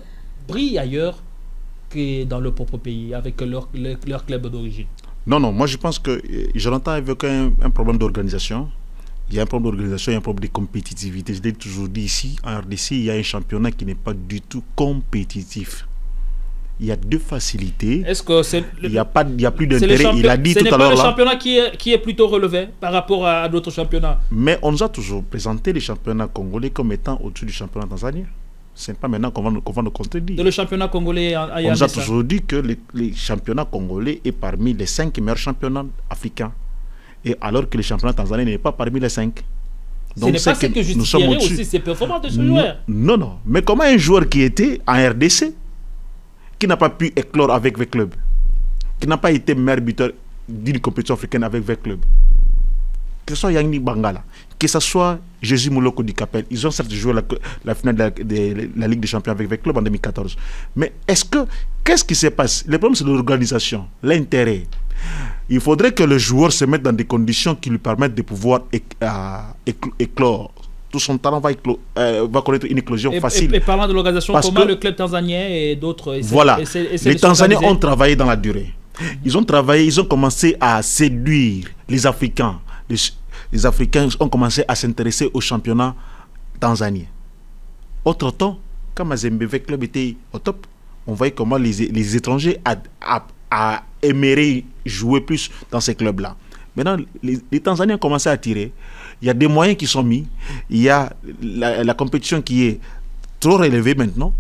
[SPEAKER 1] brille ailleurs que dans leur propre pays, avec leur club d'origine?
[SPEAKER 3] Non, moi je pense que je l'entends avec un problème d'organisation. Il y a un problème d'organisation, il y a un problème de compétitivité. Je l'ai toujours dit ici, en RDC, il y a un championnat qui n'est pas du tout compétitif. Il y a deux facilités.
[SPEAKER 1] Est-ce que c'est
[SPEAKER 3] il n'y a plus d'intérêt. Il a dit tout à l'heure.
[SPEAKER 1] Ce n'est pas le championnat qui est plutôt relevé par rapport à d'autres championnats.
[SPEAKER 3] Mais on nous a toujours présenté les championnats congolais comme étant au-dessus du championnat tanzanien. Ce n'est pas maintenant qu'on va nous contredire.
[SPEAKER 1] Le championnat congolais
[SPEAKER 3] on nous a toujours dit que les championnats congolais est parmi les 5 meilleurs championnats africains. Et alors que le championnat tanzanien n'est pas parmi les 5.
[SPEAKER 1] Donc ce n'est pas ce que justifierait aussi ces performances de ce joueur.
[SPEAKER 3] Non. Mais comment un joueur qui était en RDC, qui n'a pas pu éclore avec le club, qui n'a pas été meilleur buteur d'une compétition africaine avec le club, que ce soit Yanni Bangala, que ce soit Jésus Mouloko du Capel, ils ont certes joué la finale de la Ligue des Champions avec le club en 2014. Mais qu'est-ce qui se passe? Le problème, c'est l'organisation, l'intérêt. Il faudrait que le joueur se mette dans des conditions qui lui permettent de pouvoir éclore. Tout son talent va connaître une éclosion facile.
[SPEAKER 1] Et parlant de l'organisation, comment le club tanzanien et d'autres...
[SPEAKER 3] Voilà, les Tanzaniens ont travaillé dans la durée. Ils ont commencé à séduire les Africains. Les Africains ont commencé à s'intéresser au championnat tanzanien. Autre temps, quand Mazembe Club était au top, on voyait comment les étrangers aimeraient jouer plus dans ces clubs-là. Maintenant, les Tanzaniens ont commencé à tirer. Il y a des moyens qui sont mis. Il y a la compétition qui est trop relevée maintenant,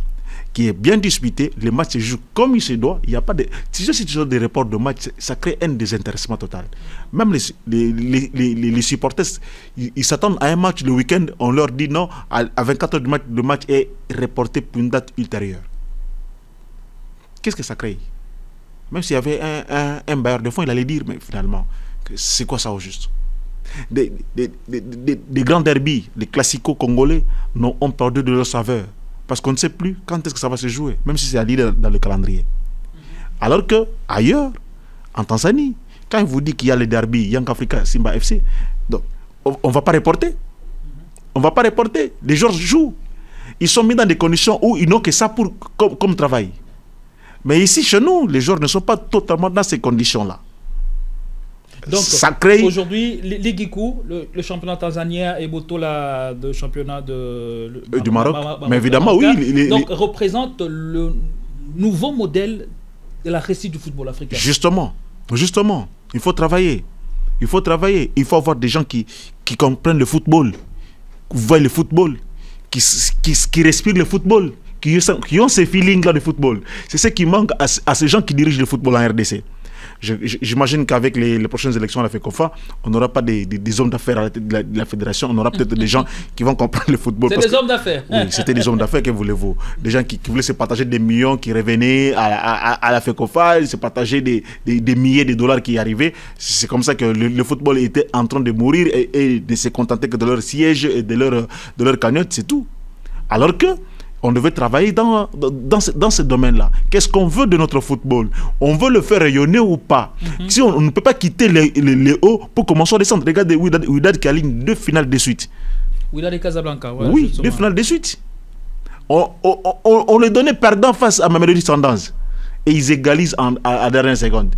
[SPEAKER 3] qui est bien disputée. Les matchs se jouent comme il se doit. Il n'y a pas de... Si tu as des reports de matchs, ça crée un désintéressement total. Même les supporters, ils s'attendent à un match le week-end. On leur dit non, à 24 heures du match, le match est reporté pour une date ultérieure. Qu'est-ce que ça crée? Même s'il y avait un bailleur de fonds, il allait dire, mais finalement, c'est quoi ça au juste? Des grands derbies, les classicos congolais ont perdu de leur saveur. Parce qu'on ne sait plus quand est-ce que ça va se jouer, même si c'est à lire dans le calendrier. Alors que ailleurs, en Tanzanie, quand il vous dit qu'il y a les derbies, Young Africa, Simba FC, donc, on ne va pas reporter. On ne va pas reporter. Les joueurs jouent. Ils sont mis dans des conditions où ils n'ont que ça comme travail. Mais ici, chez nous, les joueurs ne sont pas totalement dans ces conditions-là.
[SPEAKER 1] Donc, aujourd'hui, l'Igikou, le championnat tanzanien et Botola, le championnat
[SPEAKER 3] du Maroc. Mais évidemment, oui.
[SPEAKER 1] Donc, représente le nouveau modèle de la réussite du football africain.
[SPEAKER 3] Justement, il faut travailler. Il faut avoir des gens qui comprennent le football, qui voient le football, qui respirent le football, qui ont ces feelings-là de football. C'est ce qui manque à ces gens qui dirigent le football en RDC. J'imagine qu'avec les prochaines élections à la FECOFA, on n'aura pas des hommes d'affaires à la tête de la fédération, on aura peut-être des gens qui vont comprendre le football.
[SPEAKER 1] C'est des hommes d'affaires.
[SPEAKER 3] Oui, c'était des hommes d'affaires, que voulez-vous? Des gens qui voulaient se partager des millions qui revenaient à la FECOFA, se partager des milliers de dollars qui y arrivaient. C'est comme ça que le football était en train de mourir et de se contenter que de leur siège et de leur cagnotte, c'est tout. Alors que on devait travailler dans ce domaine-là. Qu'est-ce qu'on veut de notre football? On veut le faire rayonner ou pas? Si on ne peut pas quitter les hauts pour commencer à descendre. Regardez Wydad qui aligne 2 finales de suite.
[SPEAKER 1] Wydad et Casablanca. Ouais,
[SPEAKER 3] oui, justement. 2 finales de suite. On les donnait perdant face à Mamelodi Sundowns. Et ils égalisent à la dernière seconde.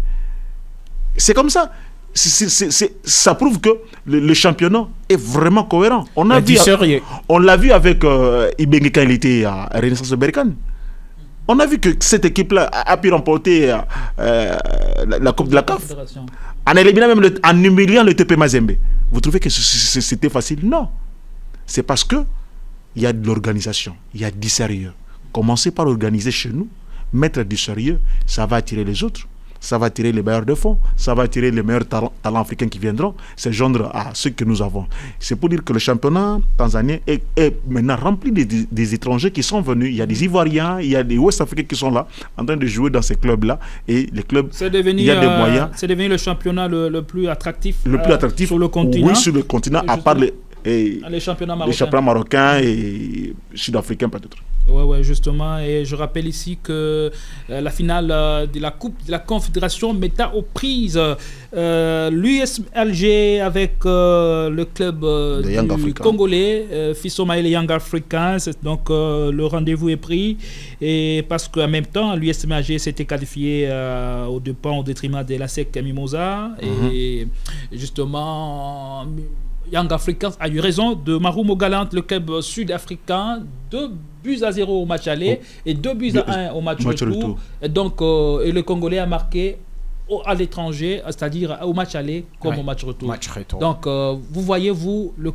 [SPEAKER 3] C'est comme ça. Ça prouve que le championnat est vraiment cohérent. On l'a vu avec Ibenge quand il était à Renaissance de Berkane. On a vu que cette équipe-là a pu remporter la Coupe de la CAF en éliminant même en humiliant le TP Mazembe. Vous trouvez que c'était facile? Non. C'est parce que il y a de l'organisation, il y a du sérieux. Commencez par organiser chez nous, mettre du sérieux, ça va attirer les autres. Ça va attirer les bailleurs de fonds, ça va attirer les meilleurs talents africains qui viendront, c'est joindre à ceux que nous avons. C'est pour dire que le championnat tanzanien est maintenant rempli des étrangers qui sont venus. Il y a des Ivoiriens, il y a des Ouest-Africains qui sont là, en train de jouer dans ces clubs-là. Et les clubs, il y a des moyens.
[SPEAKER 1] C'est devenu le championnat le plus attractif,
[SPEAKER 3] le plus attractif
[SPEAKER 1] sur le continent.
[SPEAKER 3] Oui, sur le continent, à part et
[SPEAKER 1] les championnats
[SPEAKER 3] marocains et sud-africains peut-être.
[SPEAKER 1] Ouais, justement. Et je rappelle ici que la finale de la Coupe de la Confédération mettra aux prises l'US Alger avec le club du Congolais, Fisso Maël et Young Africans. Donc le rendez-vous est pris. Et parce qu'en même temps, l'US Alger s'était qualifié au détriment de la SEC Mimosa. Et justement, Young Africans a eu raison de Marumo Galante, le club sud-africain, 2-0 au match aller et 2-1 au match retour. Et donc, et le Congolais a marqué à l'étranger, c'est-à-dire au match aller comme au match retour. Donc, vous voyez, le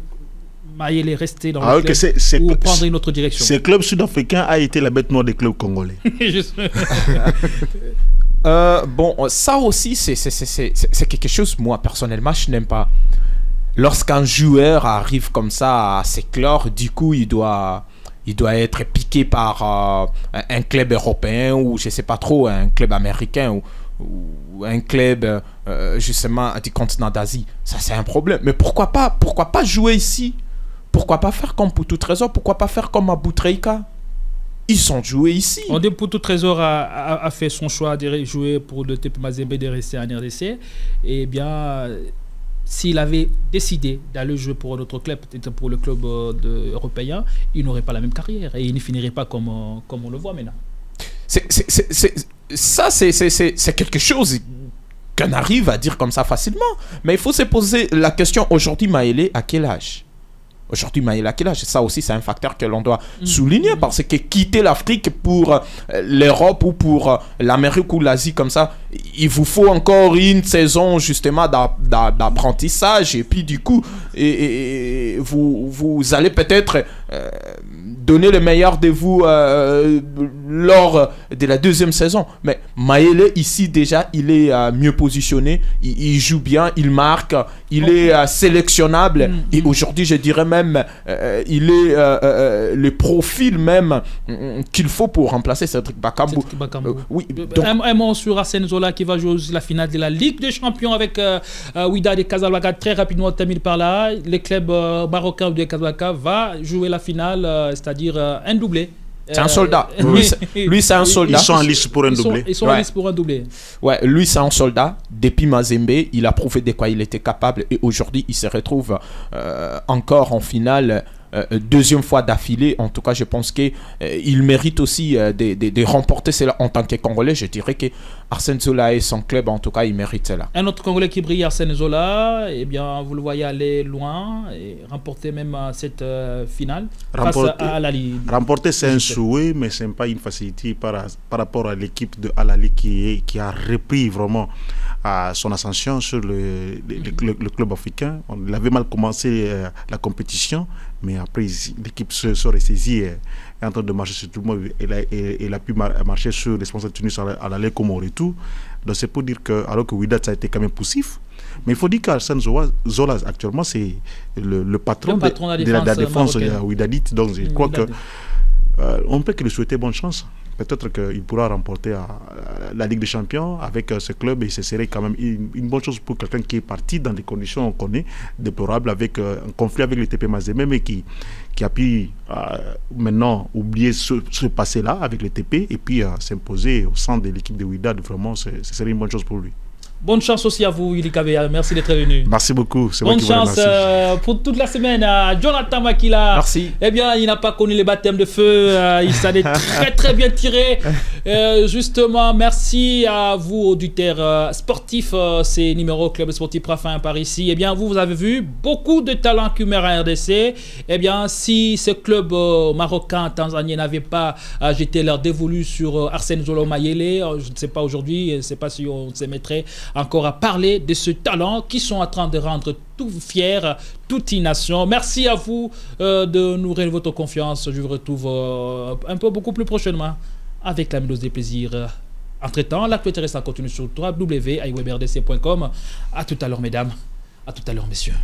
[SPEAKER 1] Mayele est resté dans le club ou prendre une autre direction.
[SPEAKER 3] Ce club sud-africain a été la bête noire des clubs congolais.
[SPEAKER 2] Bon, ça aussi, c'est quelque chose, moi, personnellement, je n'aime pas. Lorsqu'un joueur arrive comme ça à s'éclore, du coup, il doit être piqué par un club européen ou je ne sais pas trop, un club américain ou un club justement du continent d'Asie. Ça, c'est un problème. Mais pourquoi pas jouer ici? Pourquoi pas faire comme Poutou Trésor? Pourquoi pas faire comme Abou Treika? Ils sont joués ici.
[SPEAKER 1] On dit Poutou Trésor a fait son choix de jouer pour le TP Mazembe de rester en RDC. Eh bien, s'il avait décidé d'aller jouer pour un autre club, peut-être pour le club européen, il n'aurait pas la même carrière et il ne finirait pas comme on le voit maintenant.
[SPEAKER 2] Ça, c'est quelque chose qu'on arrive à dire comme ça facilement. Mais il faut se poser la question, aujourd'hui, Mayele, à quel âge? Aujourd'hui, Mayele, à quel âge? Ça aussi, c'est un facteur que l'on doit souligner parce que quitter l'Afrique pour l'Europe ou pour l'Amérique ou l'Asie comme ça, il vous faut encore une saison justement d'apprentissage et puis du coup, vous allez peut-être donner le meilleur de vous lors de la deuxième saison. Mais Mayele, ici déjà, il est mieux positionné, il joue bien, il marque, il est sélectionnable et aujourd'hui, je dirais même, il est le profil même qu'il faut pour remplacer Cédric Bakambu.
[SPEAKER 1] Oui, donc, un mot sur Arsène Zola qui va jouer la finale de la Ligue des Champions avec Wydad et Casablanca. Très rapidement, on termine par là. Le club marocain de Casablanca va jouer la finale, c'est-à-dire un doublé.
[SPEAKER 2] C'est un soldat. Lui c'est un soldat.
[SPEAKER 3] Ils sont en lice pour un doublé.
[SPEAKER 1] Ils sont en lice pour un doublé.
[SPEAKER 2] Ouais, lui c'est un soldat. Depuis Mazembe, il a prouvé de quoi il était capable et aujourd'hui il se retrouve encore en finale. Deuxième fois d'affilée. En tout cas, je pense qu'il mérite aussi de remporter cela en tant que Congolais. Je dirais que Arsène Zola et son club, en tout cas, il mérite cela.
[SPEAKER 1] Un autre Congolais qui brille, Arsène Zola, eh bien, vous le voyez aller loin et remporter même cette finale face à Al-Ahly.
[SPEAKER 3] Remporter, c'est un souhait, mais ce n'est pas une facilité par rapport à l'équipe de Al-Ahly qui a repris vraiment son ascension sur le club africain. On avait mal commencé la compétition, mais après l'équipe se ressaisit et est en train de marcher sur tout le monde. Elle a pu marcher sur les sponsors de Tunis à l'aller comme au retour. Donc c'est pour dire que, alors que Wydad ça a été quand même poussif, mais il faut dire qu'Arsène Zola actuellement c'est le patron de la défense wydadite. Donc je crois que on peut que lui souhaiter bonne chance. Peut-être qu'il pourra remporter la Ligue des Champions avec ce club et ce serait quand même une bonne chose pour quelqu'un qui est parti dans des conditions, on connaît, déplorables, avec un conflit avec le TP Mazembe, mais qui a pu maintenant oublier ce passé-là avec le TP et puis s'imposer au sein de l'équipe de Wydad. Vraiment, ce serait une bonne chose pour lui.
[SPEAKER 1] Bonne chance aussi à vous, Ili Kabea. Merci d'être venu.
[SPEAKER 3] Merci beaucoup.
[SPEAKER 1] Bonne chance pour toute la semaine à Jonathan Makila.
[SPEAKER 2] Merci.
[SPEAKER 1] Eh bien, il n'a pas connu les baptêmes de feu. Il s'en est très bien tiré. Justement, merci à vous, auditeurs sportifs. C'est numéro Club Sportif Rafin par ici. Eh bien, vous avez vu beaucoup de talents Khmer à RDC. Eh bien, si ce club marocain, tanzanien n'avait pas jeté leur dévolu sur Arsène Zola Mayele, je ne sais pas aujourd'hui, je ne sais pas si on se mettrait encore à parler de ce talent qui sont en train de rendre tout fier, toute une nation. Merci à vous de nous révéler votre confiance. Je vous retrouve beaucoup plus prochainement avec la dose des plaisirs. Entre-temps, l'actualité reste en continu sur www.iwebrdc.com. À tout à l'heure, mesdames. À tout à l'heure, messieurs.